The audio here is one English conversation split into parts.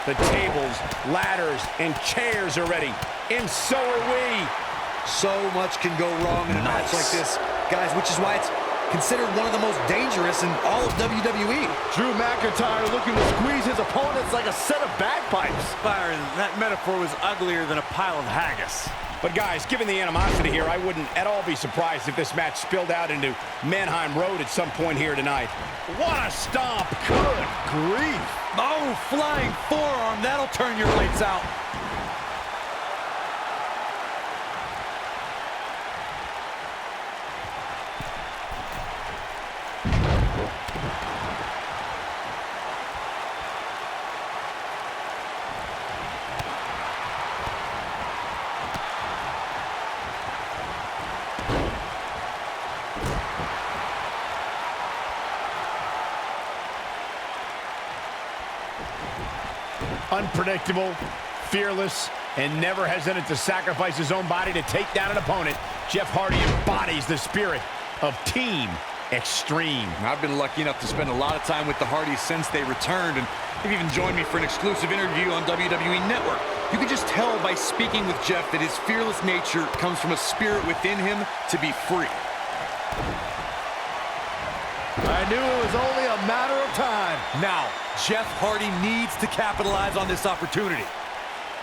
The tables, ladders, and chairs are ready. And so are we. So much can go wrong in a match like this, guys, which is why it's considered one of the most dangerous in all of WWE. Drew McIntyre looking to squeeze his opponents like a set of bagpipes. Byron, that metaphor was uglier than a pile of haggis. But guys, given the animosity here, I wouldn't at all be surprised if this match spilled out into Mannheim Road at some point here tonight. What a stomp! Good grief. Oh, flying forearm, that'll turn your lights out. Unpredictable, fearless, and never hesitant to sacrifice his own body to take down an opponent, Jeff Hardy embodies the spirit of Team Extreme. I've been lucky enough to spend a lot of time with the Hardys since they returned, and they've even joined me for an exclusive interview on WWE Network. You can just tell by speaking with Jeff that his fearless nature comes from a spirit within him to be free. I knew it was only a matter of time. Now, Jeff Hardy needs to capitalize on this opportunity.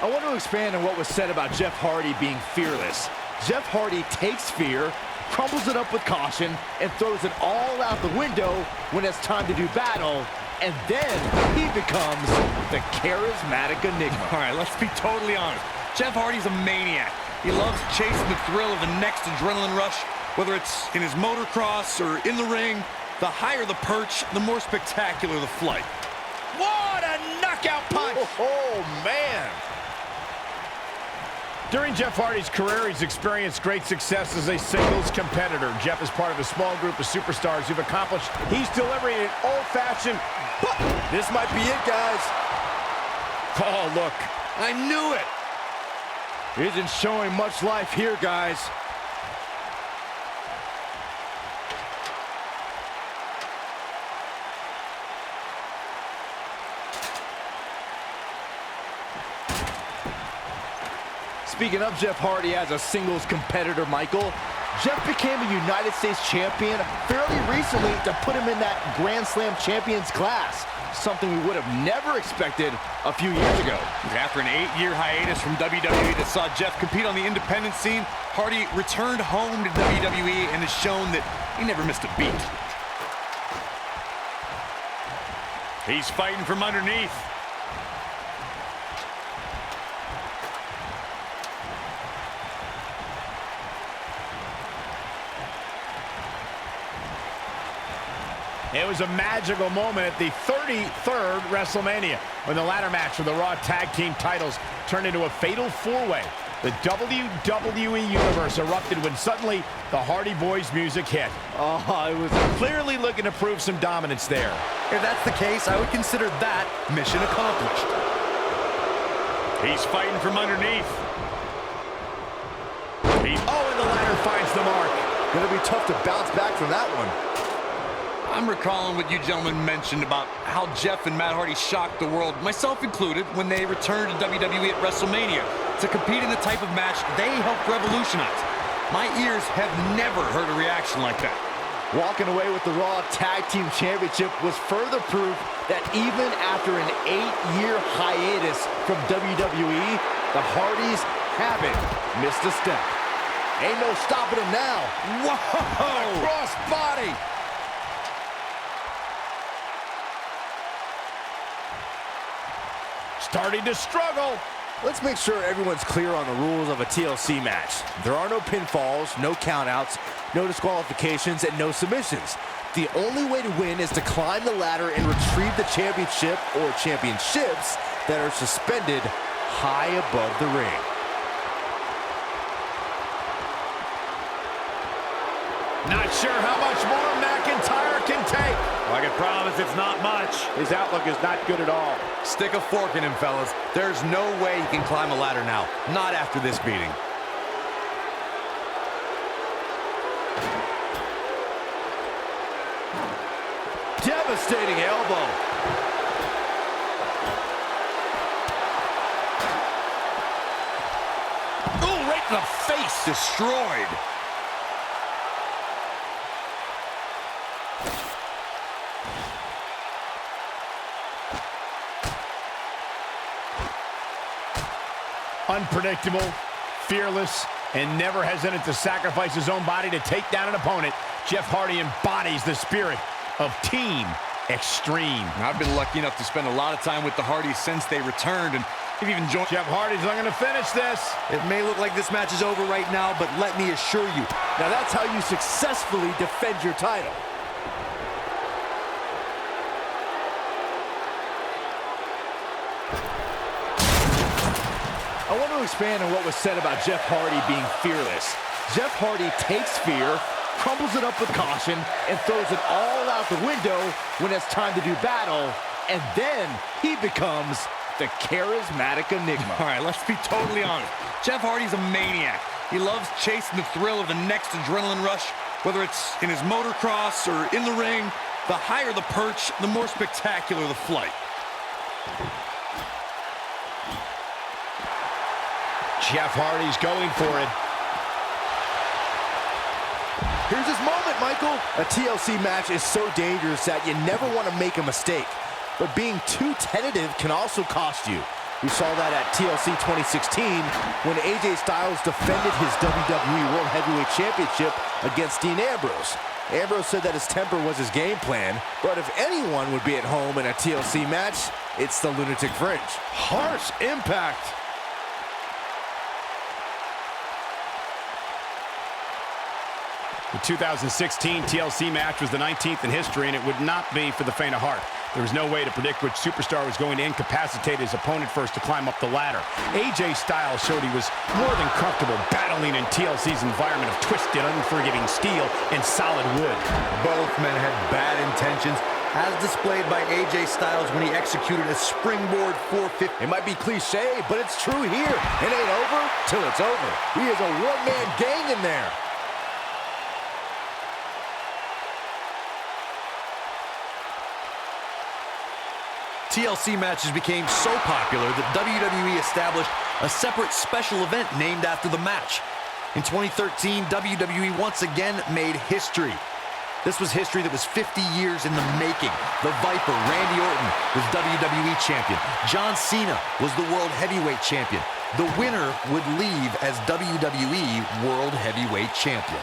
I want to expand on what was said about Jeff Hardy being fearless. Jeff Hardy takes fear, crumbles it up with caution, and throws it all out the window when it's time to do battle, and then he becomes the charismatic enigma. All right, let's be totally honest. Jeff Hardy's a maniac. He loves chasing the thrill of the next adrenaline rush, whether it's in his motocross or in the ring. The higher the perch, the more spectacular the flight. What a knockout punch! Oh, man. During Jeff Hardy's career, he's experienced great success as a singles competitor. Jeff is part of a small group of superstars who've accomplished. He's delivering an old-fashioned, but This might be it, guys. oh, look. I knew it! He isn't showing much life here, guys. Speaking of Jeff Hardy as a singles competitor, Michael, Jeff became a United States champion fairly recently to put him in that Grand Slam champions class, something we would have never expected a few years ago. After an 8-year hiatus from WWE that saw Jeff compete on the independent scene, Hardy returned home to WWE and has shown that he never missed a beat. He's fighting from underneath. It was a magical moment at the 33rd WrestleMania when the ladder match for the Raw Tag Team titles turned into a fatal four-way. The WWE Universe erupted when suddenly the Hardy Boys music hit. Oh, it was Clearly looking to prove some dominance there. If that's the case, I would consider that mission accomplished. He's fighting from underneath. Oh, and the ladder finds the mark. gonna be tough to bounce back from that one. I'm recalling what you gentlemen mentioned about how Jeff and Matt Hardy shocked the world, myself included, when they returned to WWE at WrestleMania to compete in the type of match they helped revolutionize. My ears have never heard a reaction like that. Walking away with the Raw Tag Team Championship was further proof that even after an 8-year hiatus from WWE, the Hardys haven't missed a step. Ain't no stopping them now. Whoa! Cross body! Starting to struggle. Let's make sure everyone's clear on the rules of a TLC match. There are no pinfalls, no countouts, no disqualifications, and no submissions. The only way to win is to climb the ladder and retrieve the championship or championships that are suspended high above the ring. Not sure how much more McIntyre can take. I can promise it's not much. His outlook is not good at all. Stick a fork in him, fellas. There's no way he can climb a ladder now. Not after this beating. Devastating elbow. to the face. Destroyed. Unpredictable, fearless, and never hesitant to sacrifice his own body to take down an opponent, Jeff Hardy embodies the spirit of Team Extreme. I've been lucky enough to spend a lot of time with the Hardys since they returned, and they've even joined. Jeff Hardy's not going to finish this. It may look like this match is over right now, but let me assure you. Now that's how you successfully defend your title. I want to expand on what was said about Jeff Hardy being fearless. Jeff Hardy takes fear, crumbles it up with caution, and throws it all out the window when it's time to do battle, and then he becomes the charismatic enigma. All right, let's be totally honest. Jeff Hardy's a maniac. He loves chasing the thrill of the next adrenaline rush, whether it's in his motocross or in the ring. The higher the perch, the more spectacular the flight. Jeff Hardy's going for it. Here's his moment, Michael. A TLC match is so dangerous that you never want to make a mistake. But being too tentative can also cost you. We saw that at TLC 2016 when AJ Styles defended his WWE World Heavyweight Championship against Dean Ambrose. Ambrose said that his temper was his game plan, but if anyone would be at home in a TLC match, it's the Lunatic Fringe. Harsh impact. The 2016 TLC match was the 19th in history, and it would not be for the faint of heart. There was no way to predict which superstar was going to incapacitate his opponent first to climb up the ladder. AJ Styles showed he was more than comfortable battling in TLC's environment of twisted, unforgiving steel and solid wood. Both men had bad intentions, as displayed by AJ Styles when he executed a springboard 450. It might be cliche, but it's true here. It ain't over till it's over. He is a one-man gang in there. TLC matches became so popular that WWE established a separate special event named after the match. In 2013, WWE once again made history. This was history that was 50 years in the making. The Viper, Randy Orton, was WWE Champion. John Cena was the World Heavyweight Champion. The winner would leave as WWE World Heavyweight Champion.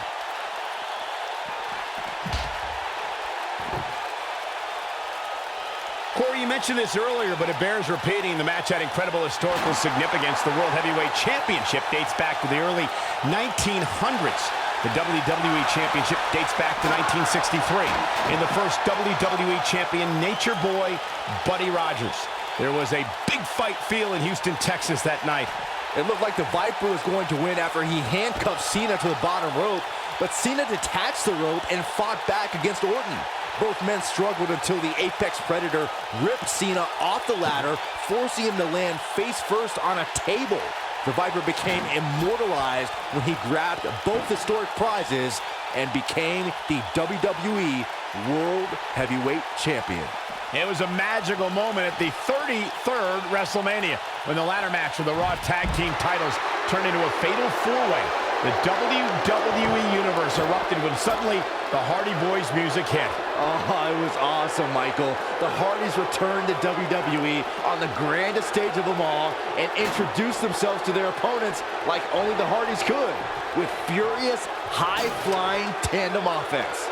Corey, you mentioned this earlier, but it bears repeating. The match had incredible historical significance. The World Heavyweight Championship dates back to the early 1900s. The WWE Championship dates back to 1963. And the first WWE Champion, Nature Boy, Buddy Rogers. There was a big fight feel in Houston, Texas that night. It looked like the Viper was going to win after he handcuffed Cena to the bottom rope, but Cena detached the rope and fought back against Orton. Both men struggled until the Apex Predator ripped Cena off the ladder, forcing him to land face first on a table. The Viper became immortalized when he grabbed both historic prizes and became the WWE World Heavyweight Champion. It was a magical moment at the 33rd WrestleMania when the ladder match for the Raw Tag Team titles turned into a fatal four-way. The WWE Universe erupted when suddenly the Hardy Boys music hit. Oh, it was awesome, Michael. The Hardys returned to WWE on the grandest stage of them all and introduced themselves to their opponents like only the Hardys could, with furious, high-flying tandem offense.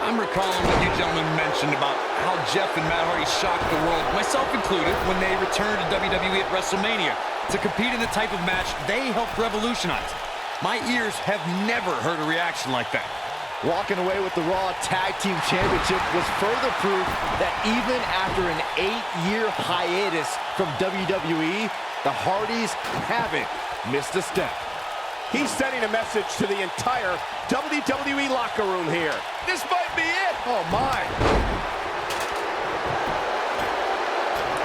I'm recalling what you gentlemen mentioned about how Jeff and Matt Hardy shocked the world, myself included, when they returned to WWE at WrestleMania to compete in the type of match they helped revolutionize. My ears have never heard a reaction like that. Walking away with the Raw Tag Team Championship was further proof that even after an 8-year hiatus from WWE, the Hardys haven't missed a step. He's sending a message to the entire WWE locker room here. This might be it. Oh, my.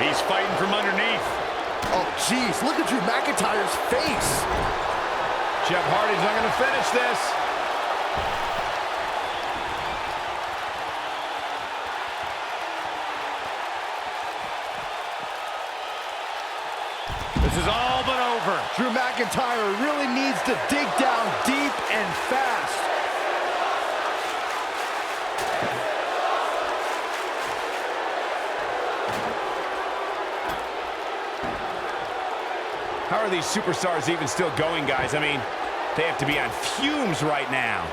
He's fighting from underneath. Oh, jeez. Look at Drew McIntyre's face. Jeff Hardy's not going to finish this. This is all but over. Drew McIntyre really needs to dig down deep and fast. How are these superstars even still going, guys? I mean, they have to be on fumes right now.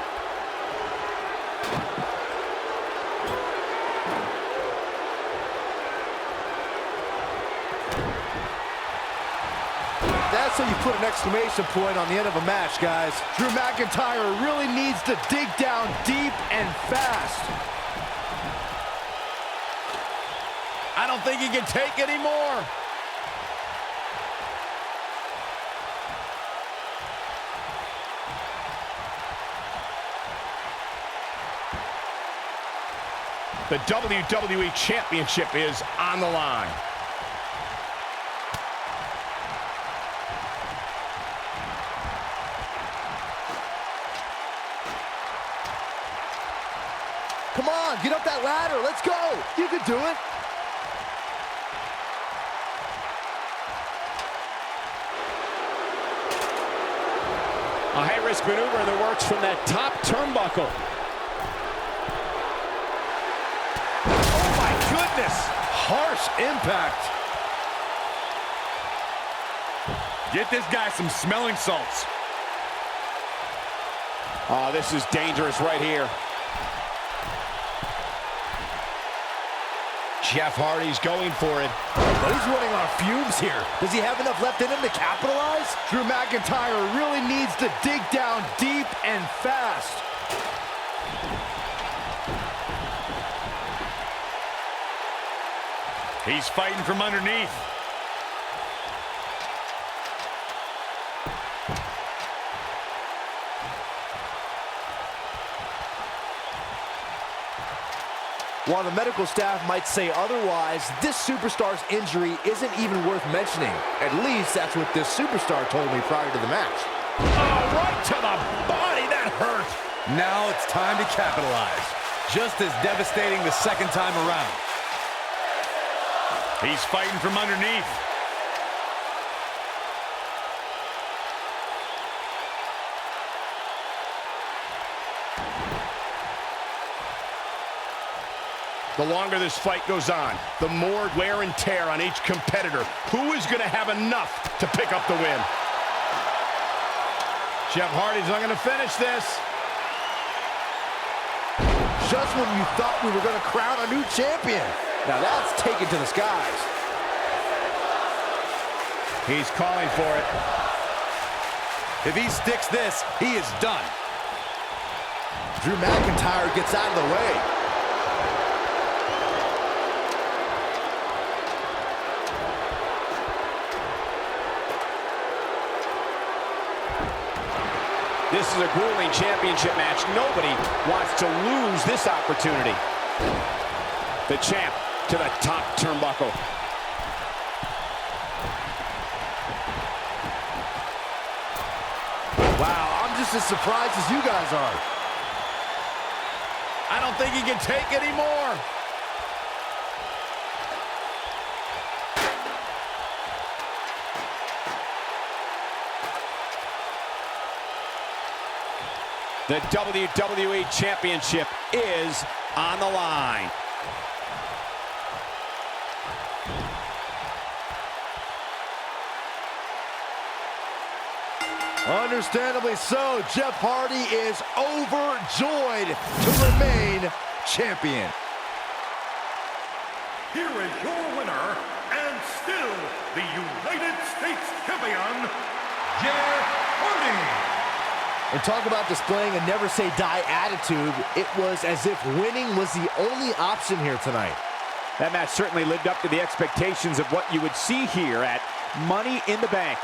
That's how you put an exclamation point on the end of a match, guys. Drew McIntyre really needs to dig down deep and fast. I don't think he can take any more. The WWE Championship is on the line. Come on, get up that ladder. Let's go. You can do it. A high-risk maneuver in the works from that top turnbuckle. Oh, my goodness. Harsh impact. Get this guy some smelling salts. Oh, this is dangerous right here. Jeff Hardy's going for it. But he's running on fumes here. Does he have enough left in him to capitalize? Drew McIntyre really needs to dig down deep and fast. He's fighting from underneath. While the medical staff might say otherwise, this superstar's injury isn't even worth mentioning. At least that's what this superstar told me prior to the match. Oh, right to the body. That hurt. Now it's time to capitalize. Just as devastating the second time around. He's fighting from underneath. The longer this fight goes on, the more wear and tear on each competitor. Who is going to have enough to pick up the win? Jeff Hardy's not going to finish this. Just when you thought we were going to crown a new champion. Now that's taken to the skies. He's calling for it. If he sticks this, he is done. Drew McIntyre gets out of the way. This is a grueling championship match. Nobody wants to lose this opportunity. The champ to the top turnbuckle. Wow, I'm just as surprised as you guys are. I don't think he can take any more. The WWE Championship is on the line. Understandably so, Jeff Hardy is overjoyed to remain champion. Here is your winner, and still the United States champion, Jeff Hardy. And talk about displaying a never-say-die attitude. It was as if winning was the only option here tonight. That match certainly lived up to the expectations of what you would see here at Money in the Bank.